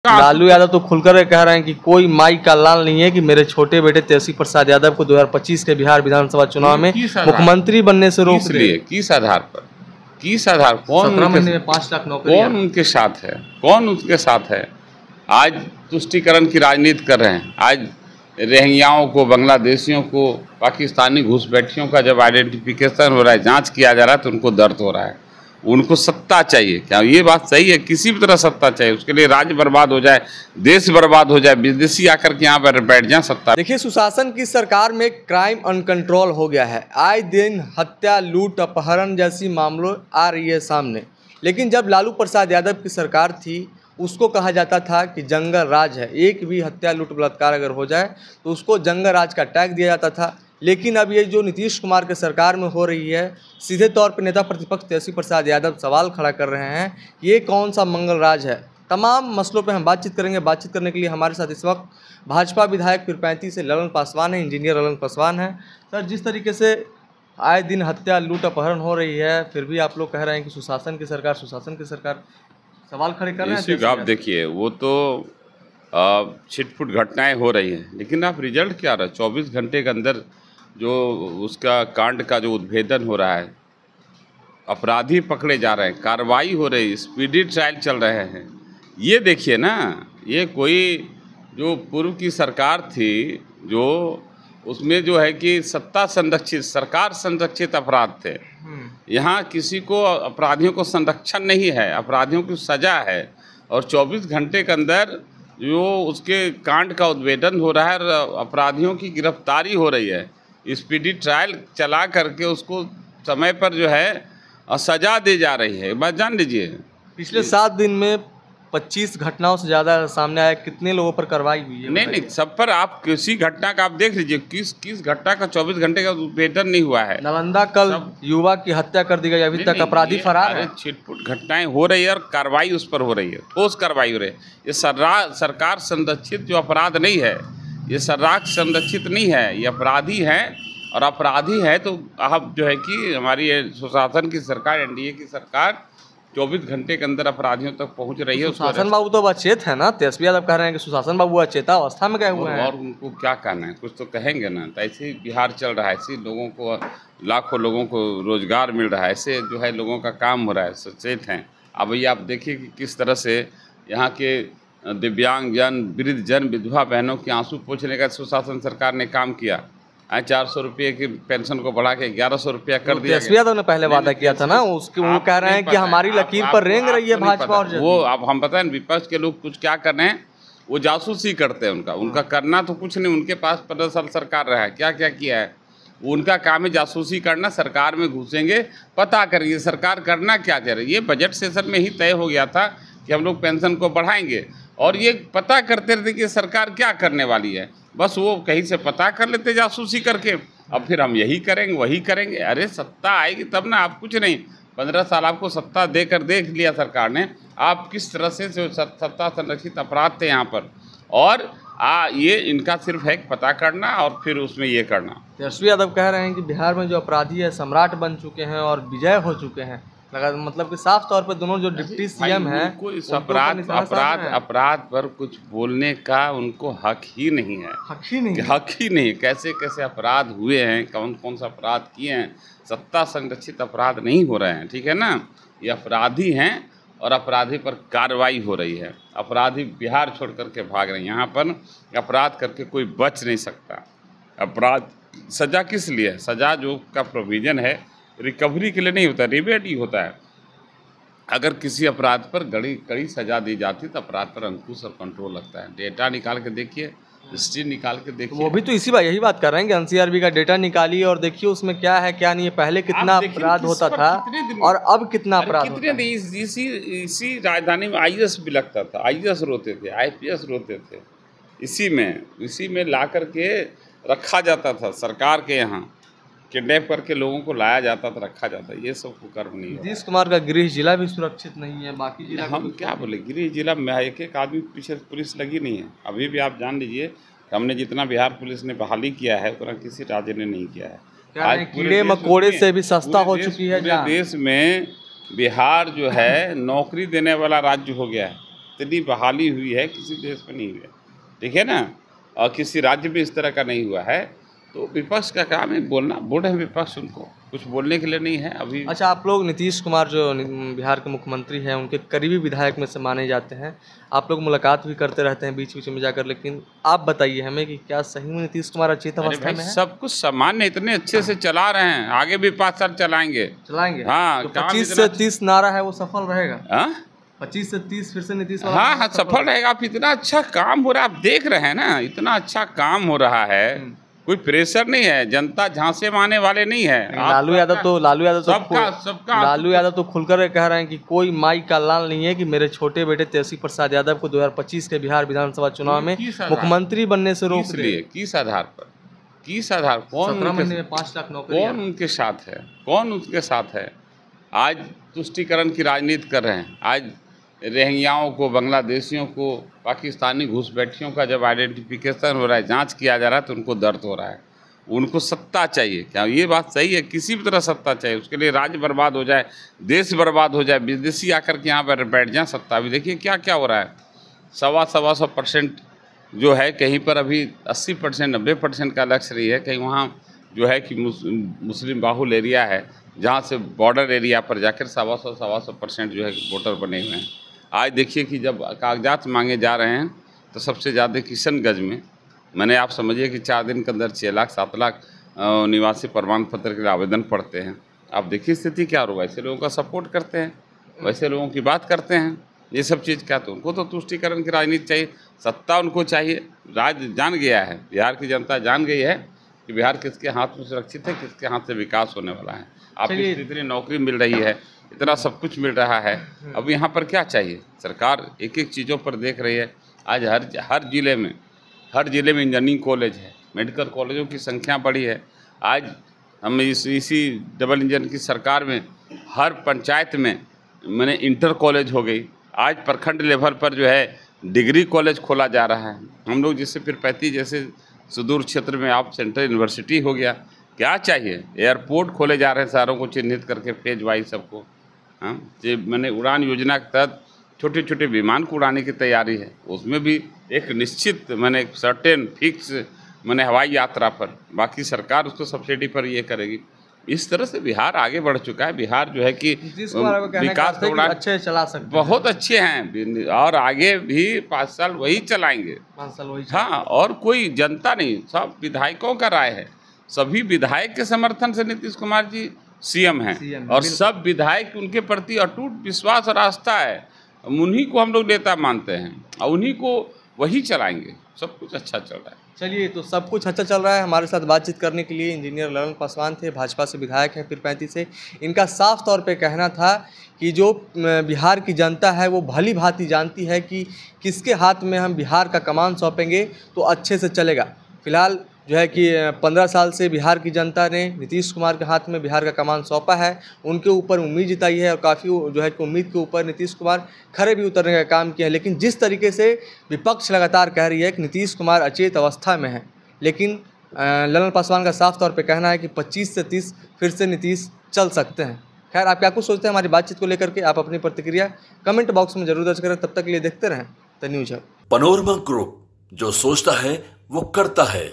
लालू यादव तो खुलकर कह रहे हैं कि कोई माई का लाल नहीं है कि मेरे छोटे बेटे तेजस्वी प्रसाद यादव को 2025 के बिहार विधानसभा चुनाव में मुख्यमंत्री बनने से रोक दे। किस आधार पर? किस आधार? कौन 17 महीने में 5 लाख नौकरी? कौन उनके साथ है? कौन उनके साथ है? आज तुष्टीकरण की राजनीति कर रहे हैं। आज रोहिंग्याओं को, बांग्लादेशियों को, पाकिस्तानी घुसपैठियों का जब आइडेंटिफिकेशन हो रहा है, जांच किया जा रहा है, तो उनको दर्द हो रहा है। उनको सत्ता चाहिए। क्या ये बात सही है? किसी भी तरह सत्ता चाहिए। उसके लिए राज्य बर्बाद हो जाए, देश बर्बाद हो जाए, विदेशी आकर के यहाँ पर बैठ जाए सत्ता। देखिए, सुशासन की सरकार में क्राइम अनकंट्रोल हो गया है। आए दिन हत्या, लूट, अपहरण जैसी मामलों आ रही है सामने। लेकिन जब लालू प्रसाद यादव की सरकार थी, उसको कहा जाता था कि जंगल राज है। एक भी हत्या, लूट, बलात्कार अगर हो जाए तो उसको जंगल राज का टैग दिया जाता था। लेकिन अब ये जो नीतीश कुमार के सरकार में हो रही है, सीधे तौर पर नेता प्रतिपक्ष तेजस्वी प्रसाद यादव सवाल खड़ा कर रहे हैं, ये कौन सा मंगल राज है। तमाम मसलों पे हम बातचीत करेंगे। बातचीत करने के लिए हमारे साथ इस वक्त भाजपा विधायक पीरपैंती से ललन पासवान है, इंजीनियर ललन पासवान है। सर, जिस तरीके से आए दिन हत्या, लूट, अपहरण हो रही है, फिर भी आप लोग कह रहे हैं कि सुशासन की सरकार, सवाल खड़े कर रहे हैं। आप देखिए, वो तो छिटपुट घटनाएं हो रही हैं, लेकिन आप रिजल्ट क्या रहा है? 24 घंटे के अंदर जो उसका कांड का जो उद्भेदन हो रहा है, अपराधी पकड़े जा रहे हैं, कार्रवाई हो रही है, स्पीडी ट्रायल चल रहे हैं। ये देखिए ना, ये कोई जो पूर्व की सरकार थी, जो उसमें जो है कि सत्ता संरक्षित, सरकार संरक्षित अपराध थे। यहाँ किसी को, अपराधियों को संरक्षण नहीं है, अपराधियों की सज़ा है। और 24 घंटे के अंदर जो उसके कांड का उद्भेदन हो रहा है और अपराधियों की गिरफ्तारी हो रही है, स्पीडी ट्रायल चला करके उसको समय पर जो है सज़ा दी जा रही है। बस जान लीजिए, पिछले 7 दिन में 25 घटनाओं से ज़्यादा सामने आया। कितने लोगों पर कार्रवाई हुई है? नहीं, सब पर। आप किसी घटना का आप देख लीजिए, किस घटना का 24 घंटे का उद्भेदन नहीं हुआ है। नालंदा कल युवा की हत्या कर दी गई, अभी तक अपराधी फरार है। छिटपुट घटनाएं हो रही है और कार्रवाई उस पर हो रही है, ठोस कार्रवाई हो रही है। ये सरकार संरक्षित जो अपराध नहीं है, ये सरकार संरक्षित नहीं है, ये अपराधी हैं। और अपराधी है तो अब जो है कि हमारी सुशासन की सरकार, एनडीए की सरकार 24 घंटे के अंदर अपराधियों तक पहुंच रही है। सुशासन बाबू तो अचेत है ना? तेजस्वी यादव कह रहे हैं कि सुशासन बाबू अचेता अवस्था में गए हुए हैं। और उनको क्या कहना है? कुछ तो कहेंगे ना। तो ऐसे ही बिहार चल रहा है, ऐसे लोगों को, लाखों लोगों को रोजगार मिल रहा है, ऐसे जो है लोगों का काम हो रहा है, सचेत हैं। अब ये आप देखिए कि किस तरह से यहाँ के दिव्यांग जन, वृद्ध जन, विधवा बहनों के आंसू पोंछने का सुशासन सरकार ने काम किया। 400 रुपये की पेंशन को बढ़ा के 1100 रुपया कर दिया। तेजस्वी यादव ने पहले वादा किया था ना, उसके वो कह रहे हैं कि हमारी लकीर पर रेंग रही है भाजपा। और वो अब हम पता है विपक्ष के लोग कुछ क्या कर रहे हैं, वो जासूसी करते हैं। उनका करना तो कुछ नहीं। उनके पास 15 साल सरकार रहा है, क्या क्या किया है? उनका काम है जासूसी करना। सरकार में घुसेंगे, पता करेंगे सरकार करना क्या चाह रही है। ये बजट सेशन में ही तय हो गया था कि हम लोग पेंशन को बढ़ाएंगे, और ये पता करते रहते कि सरकार क्या करने वाली है। बस वो कहीं से पता कर लेते जासूसी करके, अब फिर हम यही करेंगे, वही करेंगे। अरे सत्ता आएगी तब ना। आप कुछ नहीं, 15 साल आपको सत्ता देकर देख लिया सरकार ने, आप किस तरह से जो सत्ता संरक्षित अपराध थे यहाँ पर। और ये इनका सिर्फ है पता करना और फिर उसमें ये करना। तेजस्वी यादव कह रहे हैं कि बिहार में जो अपराधी है सम्राट बन चुके हैं और विजय हो चुके हैं। मतलब कि साफ तौर पर दोनों जो डिप्टी सीएम हैं, अपराध पर कुछ बोलने का उनको हक ही नहीं है। हक ही नहीं। कैसे कैसे अपराध हुए हैं, कौन कौन सा अपराध किए हैं। सत्ता संरक्षित अपराध नहीं हो रहे हैं, ठीक है ना। ये अपराधी हैं और अपराधी पर कार्रवाई हो रही है। अपराधी बिहार छोड़ करके भाग रहे हैं। यहाँ पर अपराध करके कोई बच नहीं सकता। अपराध सज़ा किस लिए है? सज़ा जो का प्रोविज़न है रिकवरी के लिए नहीं होता, रिबेट ही होता है। अगर किसी अपराध पर कड़ी सज़ा दी जाती तो अपराध पर अंकुश और कंट्रोल लगता है। डेटा निकाल के देखिए, हिस्ट्री निकाल के देखिए। वो भी तो यही बात कर रहे हैं कि एनसीआरबी का डेटा निकालिए और देखिए उसमें क्या है क्या नहीं है। पहले कितना अपराध होता था और अब कितना अपराध होता है। इसी राजधानी में आईएएस भी लगता था, आईएएस रोते थे, आईपीएस रोते थे। इसी में ला करके रखा जाता था। सरकार के यहाँ किडनैप करके लोगों को लाया जाता था, रखा जाता। ये सब कर्म नहीं है। नीतीश कुमार का गृह जिला भी सुरक्षित नहीं है, बाकी जिला हम क्या बोले। गृह जिला में एक आदमी पीछे पुलिस लगी नहीं है। अभी भी आप जान लीजिए, हमने जितना बिहार पुलिस ने बहाली किया है उतना किसी राज्य ने नहीं किया है। आज कीड़े मकोड़े से भी सस्ता हो चुकी है। देश में बिहार जो है नौकरी देने वाला राज्य हो गया है। इतनी बहाली हुई है किसी देश में नहीं हुई है, ठीक है ना, और किसी राज्य में इस तरह का नहीं हुआ है। तो विपक्ष का काम है बोलना, बोल रहे हैं विपक्ष, उनको कुछ बोलने के लिए नहीं है अभी। अच्छा, आप लोग नीतीश कुमार जो बिहार के मुख्यमंत्री हैं उनके करीबी विधायक में से माने जाते हैं, आप लोग मुलाकात भी करते रहते हैं बीच बीच में जाकर, लेकिन आप बताइए हमें कि क्या सही में नीतीश कुमार अच्छी अवस्था में है? सब कुछ सामान्य इतने अच्छे से चला रहे हैं, आगे भी 5 साल चलाएंगे। हाँ, तो 25 से 30 नारा है वो सफल रहेगा? 25 से 30 फिर से नीतीश? हाँ, सफल रहेगा। आप इतना अच्छा काम हो रहा है, आप देख रहे हैं ना, इतना अच्छा काम हो रहा है, कोई प्रेशर नहीं है, जनता झांसे मारने वाले नहीं है। लालू यादव तो खुलकर कह रहे हैं कि कोई माई का लाल नहीं है कि मेरे छोटे बेटे तेजस्वी प्रसाद यादव को 2025 के बिहार विधानसभा चुनाव में मुख्यमंत्री बनने से रोक दिए। किस आधार पर? किस आधार? कौन 17 महीने में 5 लाख नौकरी? कौन उनके साथ है? कौन उनके साथ है? आज तुष्टीकरण की राजनीति कर रहे हैं। आज रोहिंग्याओं को, बांग्लादेशियों को, पाकिस्तानी घुसपैठियों का जब आइडेंटिफिकेशन हो रहा है, जांच किया जा रहा है, तो उनको दर्द हो रहा है। उनको सत्ता चाहिए। क्या ये बात सही है? किसी भी तरह सत्ता चाहिए, उसके लिए राज्य बर्बाद हो जाए, देश बर्बाद हो जाए, विदेशी आकर के यहाँ पर बैठ जाए सत्ता। अभी देखिए क्या क्या हो रहा है, 125% जो है, कहीं पर अभी 80% 90% का लक्ष्य रही है, कहीं वहाँ जो है कि मुस्लिम बाहुल एरिया है, जहाँ से बॉर्डर एरिया पर जाकर 125% जो है वोटर बने हुए हैं। आज देखिए कि जब कागजात मांगे जा रहे हैं तो सबसे ज़्यादा किशनगंज में, मैंने आप समझिए कि 4 दिन के अंदर 6 लाख 7 लाख निवासी प्रमाण पत्र के लिए आवेदन पड़ते हैं। आप देखिए स्थिति क्या हो, वैसे लोगों का सपोर्ट करते हैं, वैसे लोगों की बात करते हैं। ये सब चीज़ क्या, तो उनको तो तुष्टीकरण की राजनीति चाहिए, सत्ता उनको चाहिए। राज्य जान गया है, बिहार की जनता जान गई है कि बिहार किसके हाथ में सुरक्षित है, किसके हाथ से विकास होने वाला है। आपको इतनी नौकरी मिल रही है, इतना सब कुछ मिल रहा है, अब यहाँ पर क्या चाहिए? सरकार एक एक चीज़ों पर देख रही है। आज हर जिले में इंजीनियरिंग कॉलेज है, मेडिकल कॉलेजों की संख्या बढ़ी है। आज हम इसी डबल इंजन की सरकार में हर पंचायत में मैंने इंटर कॉलेज हो गई। आज प्रखंड लेवल पर जो है डिग्री कॉलेज खोला जा रहा है। हम लोग जिससे फिर 35 जैसे सुदूर क्षेत्र में आप सेंट्रल यूनिवर्सिटी हो गया। क्या चाहिए? एयरपोर्ट खोले जा रहे हैं शहरों को चिन्हित करके फेज वाइज सबको। हाँ, ये मैंने उड़ान योजना के तहत छोटे छोटे विमान को उड़ाने की तैयारी है, उसमें भी एक निश्चित मैंने एक सर्टेन फिक्स मैंने हवाई यात्रा पर, बाकी सरकार उसको सब्सिडी पर ये करेगी। इस तरह से बिहार आगे बढ़ चुका है। बिहार जो है कि विकास अच्छे चला सकते हैं, बहुत अच्छे हैं और आगे भी 5 साल वही चलाएंगे। 5 साल वही। हाँ, और कोई जनता नहीं, सब विधायकों का राय है। सभी विधायक के समर्थन से नीतीश कुमार जी सीएम हैं और सब विधायक उनके प्रति अटूट विश्वास और आस्था है। उन्हीं को हम लोग नेता मानते हैं और उन्हीं को वही चलाएंगे। सब कुछ अच्छा चल रहा है। चलिए, तो सब कुछ अच्छा चल रहा है। हमारे साथ बातचीत करने के लिए इंजीनियर ललन पासवान थे, भाजपा से विधायक हैं फिर 35 से। इनका साफ तौर पे कहना था कि जो बिहार की जनता है वो भली भांति जानती है कि किसके हाथ में हम बिहार का कमान सौंपेंगे तो अच्छे से चलेगा। फिलहाल जो है कि 15 साल से बिहार की जनता ने नीतीश कुमार के हाथ में बिहार का कमान सौंपा है, उनके ऊपर उम्मीद जताई है और काफ़ी जो है कि उम्मीद के ऊपर नीतीश कुमार खरे भी उतरने का काम किया है। लेकिन जिस तरीके से विपक्ष लगातार कह रही है कि नीतीश कुमार अचेत अवस्था में है, लेकिन ललन पासवान का साफ तौर पर कहना है कि 25 से 30 फिर से नीतीश चल सकते हैं। खैर, आप क्या कुछ सोचते हैं हमारी बातचीत को लेकर के? आप अपनी प्रतिक्रिया कमेंट बॉक्स में जरूर दर्ज करें। तब तक के लिए देखते रहें the news hub. Panorama group, जो सोचता है वो करता है।